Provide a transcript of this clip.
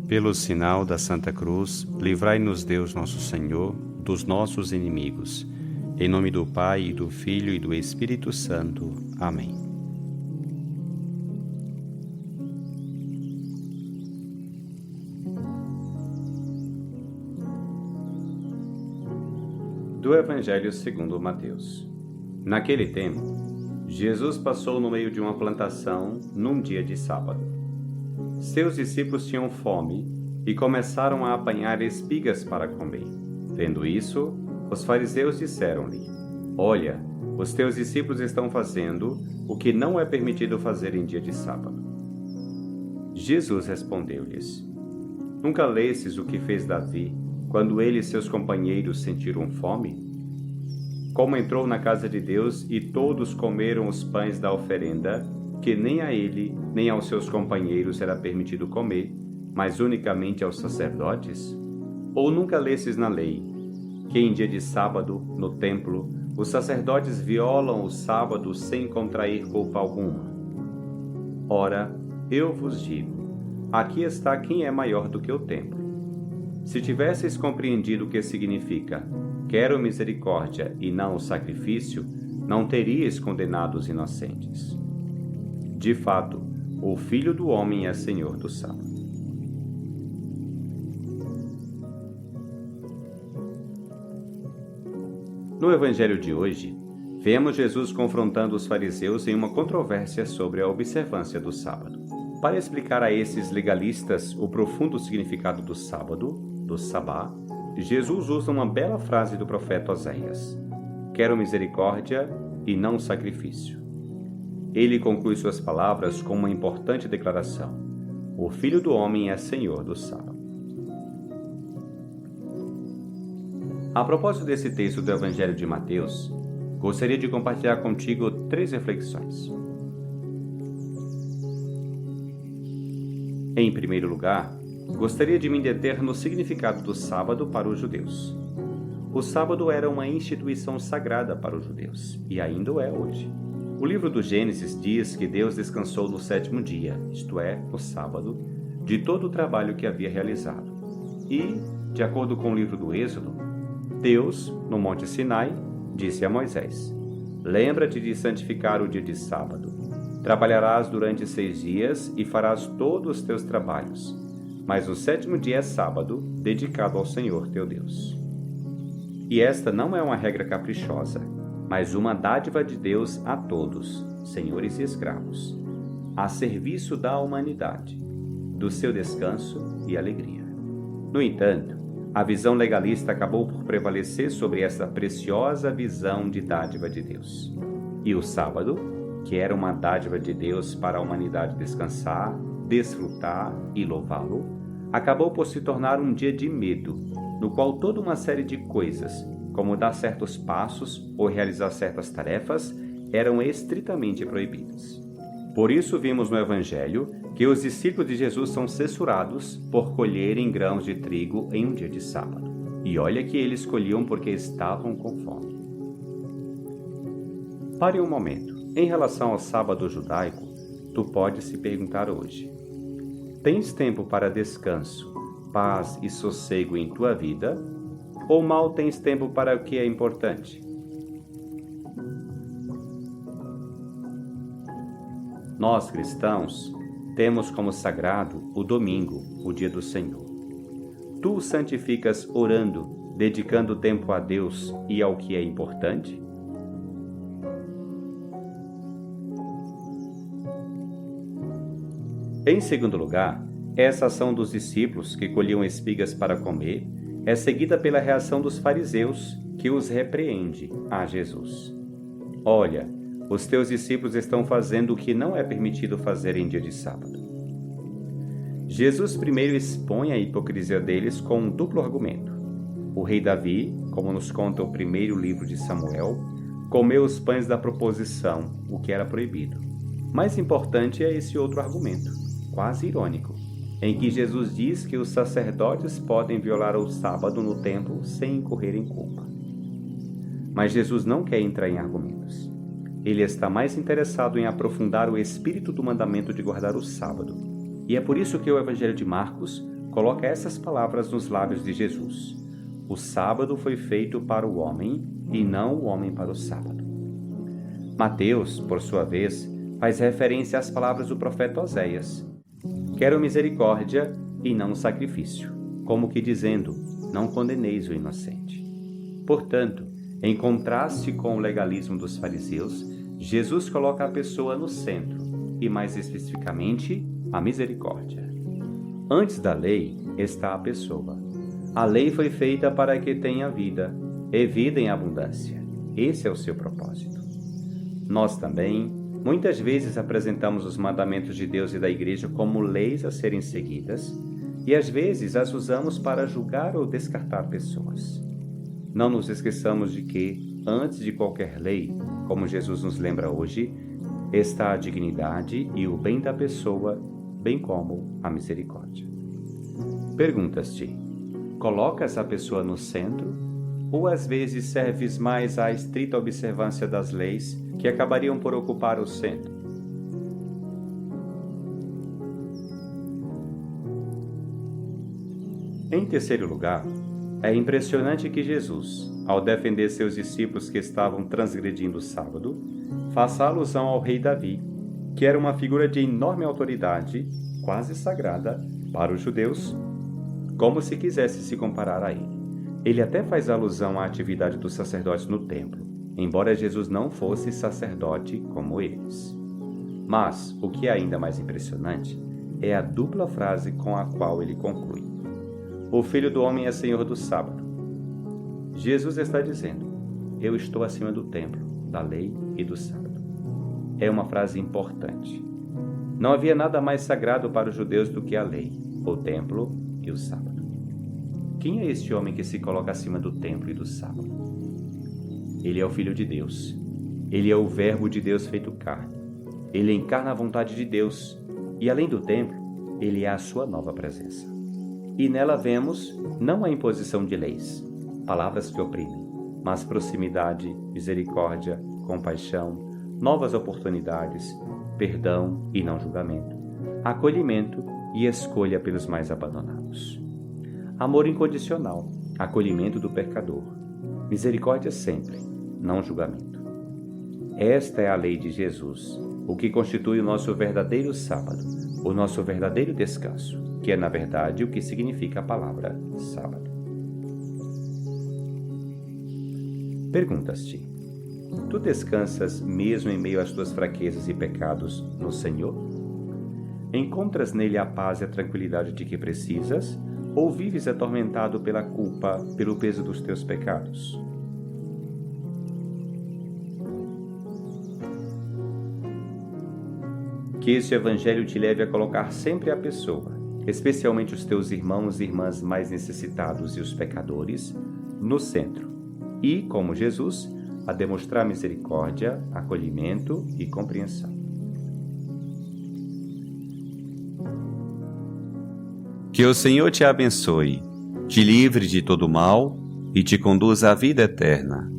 Pelo sinal da Santa Cruz, livrai-nos Deus nosso Senhor dos nossos inimigos. Em nome do Pai, e do Filho e do Espírito Santo. Amém. Do Evangelho segundo Mateus. Naquele tempo, Jesus passou no meio de uma plantação num dia de sábado. Seus discípulos tinham fome e começaram a apanhar espigas para comer. Vendo isso, os fariseus disseram-lhe: Olha, os teus discípulos estão fazendo o que não é permitido fazer em dia de sábado. Jesus respondeu-lhes: Nunca lestes o que fez Davi, quando ele e seus companheiros sentiram fome? Como entrou na casa de Deus e todos comeram os pães da oferenda, que nem a ele, nem aos seus companheiros era permitido comer, mas unicamente aos sacerdotes? Ou nunca lestes na lei, que em dia de sábado, no templo, os sacerdotes violam o sábado sem contrair culpa alguma? Ora, eu vos digo, aqui está quem é maior do que o templo. Se tivesseis compreendido o que significa quero misericórdia e não o sacrifício, não teríeis condenado os inocentes. De fato, o Filho do Homem é Senhor do sábado. No Evangelho de hoje, vemos Jesus confrontando os fariseus em uma controvérsia sobre a observância do sábado. Para explicar a esses legalistas o profundo significado do sábado, do sabá, Jesus usa uma bela frase do profeta Oséias: quero misericórdia e não sacrifício. Ele conclui suas palavras com uma importante declaração: o Filho do Homem é Senhor do sábado. A propósito desse texto do Evangelho de Mateus, gostaria de compartilhar contigo 3 reflexões. Em primeiro lugar, gostaria de me deter no significado do sábado para os judeus. O sábado era uma instituição sagrada para os judeus, e ainda o é hoje. O livro do Gênesis diz que Deus descansou no 7º dia, isto é, no sábado, de todo o trabalho que havia realizado. E, de acordo com o livro do Êxodo, Deus, no Monte Sinai, disse a Moisés: lembra-te de santificar o dia de sábado. Trabalharás durante 6 dias e farás todos os teus trabalhos. Mas o 7º dia é sábado, dedicado ao Senhor teu Deus. E esta não é uma regra caprichosa, mas uma dádiva de Deus a todos, senhores e escravos, a serviço da humanidade, do seu descanso e alegria. No entanto, a visão legalista acabou por prevalecer sobre essa preciosa visão de dádiva de Deus. E o sábado, que era uma dádiva de Deus para a humanidade descansar, desfrutar e louvá-lo, acabou por se tornar um dia de medo, no qual toda uma série de coisas, como dar certos passos ou realizar certas tarefas, eram estritamente proibidas. Por isso vimos no Evangelho que os discípulos de Jesus são censurados por colherem grãos de trigo em um dia de sábado. E olha que eles colhiam porque estavam com fome. Pare um momento. Em relação ao sábado judaico, tu podes se perguntar hoje: tens tempo para descanso, paz e sossego em tua vida? Ou mal tens tempo para o que é importante? Nós, cristãos, temos como sagrado o domingo, o dia do Senhor. Tu o santificas orando, dedicando tempo a Deus e ao que é importante? Em segundo lugar, essa ação dos discípulos que colhiam espigas para comer é seguida pela reação dos fariseus, que os repreende a Jesus. Olha, os teus discípulos estão fazendo o que não é permitido fazer em dia de sábado. Jesus primeiro expõe a hipocrisia deles com um duplo argumento. O rei Davi, como nos conta o primeiro livro de Samuel, comeu os pães da proposição, o que era proibido. Mais importante é esse outro argumento, quase irônico, em que Jesus diz que os sacerdotes podem violar o sábado no templo sem incorrer em culpa. Mas Jesus não quer entrar em argumentos. Ele está mais interessado em aprofundar o espírito do mandamento de guardar o sábado. E é por isso que o Evangelho de Marcos coloca essas palavras nos lábios de Jesus: o sábado foi feito para o homem e não o homem para o sábado. Mateus, por sua vez, faz referência às palavras do profeta Oséias: quero misericórdia e não sacrifício, como que dizendo, não condeneis o inocente. Portanto, em contraste com o legalismo dos fariseus, Jesus coloca a pessoa no centro e, mais especificamente, a misericórdia. Antes da lei está a pessoa. A lei foi feita para que tenha vida, e vida em abundância. Esse é o seu propósito. Nós também, muitas vezes, apresentamos os mandamentos de Deus e da Igreja como leis a serem seguidas, e às vezes as usamos para julgar ou descartar pessoas. Não nos esqueçamos de que, antes de qualquer lei, como Jesus nos lembra hoje, está a dignidade e o bem da pessoa, bem como a misericórdia. Perguntas-te: colocas a pessoa no centro ou às vezes serves mais à estrita observância das leis que acabariam por ocupar o centro? Em terceiro lugar, é impressionante que Jesus, ao defender seus discípulos que estavam transgredindo o sábado, faça alusão ao rei Davi, que era uma figura de enorme autoridade, quase sagrada, para os judeus, como se quisesse se comparar a ele. Ele até faz alusão à atividade dos sacerdotes no templo, embora Jesus não fosse sacerdote como eles. Mas, o que é ainda mais impressionante, é a dupla frase com a qual ele conclui: o Filho do Homem é Senhor do sábado. Jesus está dizendo: eu estou acima do templo, da lei e do sábado. É uma frase importante. Não havia nada mais sagrado para os judeus do que a lei, o templo e o sábado. Quem é este homem que se coloca acima do templo e do sábado? Ele é o Filho de Deus. Ele é o Verbo de Deus feito carne. Ele encarna a vontade de Deus. E além do templo, ele é a sua nova presença. E nela vemos não a imposição de leis, palavras que oprimem, mas proximidade, misericórdia, compaixão, novas oportunidades, perdão e não julgamento, acolhimento e escolha pelos mais abandonados. Amor incondicional, acolhimento do pecador, misericórdia sempre, não julgamento. Esta é a lei de Jesus, o que constitui o nosso verdadeiro sábado, o nosso verdadeiro descanso, que é, na verdade, o que significa a palavra sábado. Perguntas-te: tu descansas mesmo em meio às tuas fraquezas e pecados no Senhor? Encontras nele a paz e a tranquilidade de que precisas, ou vives atormentado pela culpa, pelo peso dos teus pecados? Que este evangelho te leve a colocar sempre a pessoa, especialmente os teus irmãos e irmãs mais necessitados e os pecadores, no centro, e, como Jesus, a demonstrar misericórdia, acolhimento e compreensão. Que o Senhor te abençoe, te livre de todo mal e te conduza à vida eterna.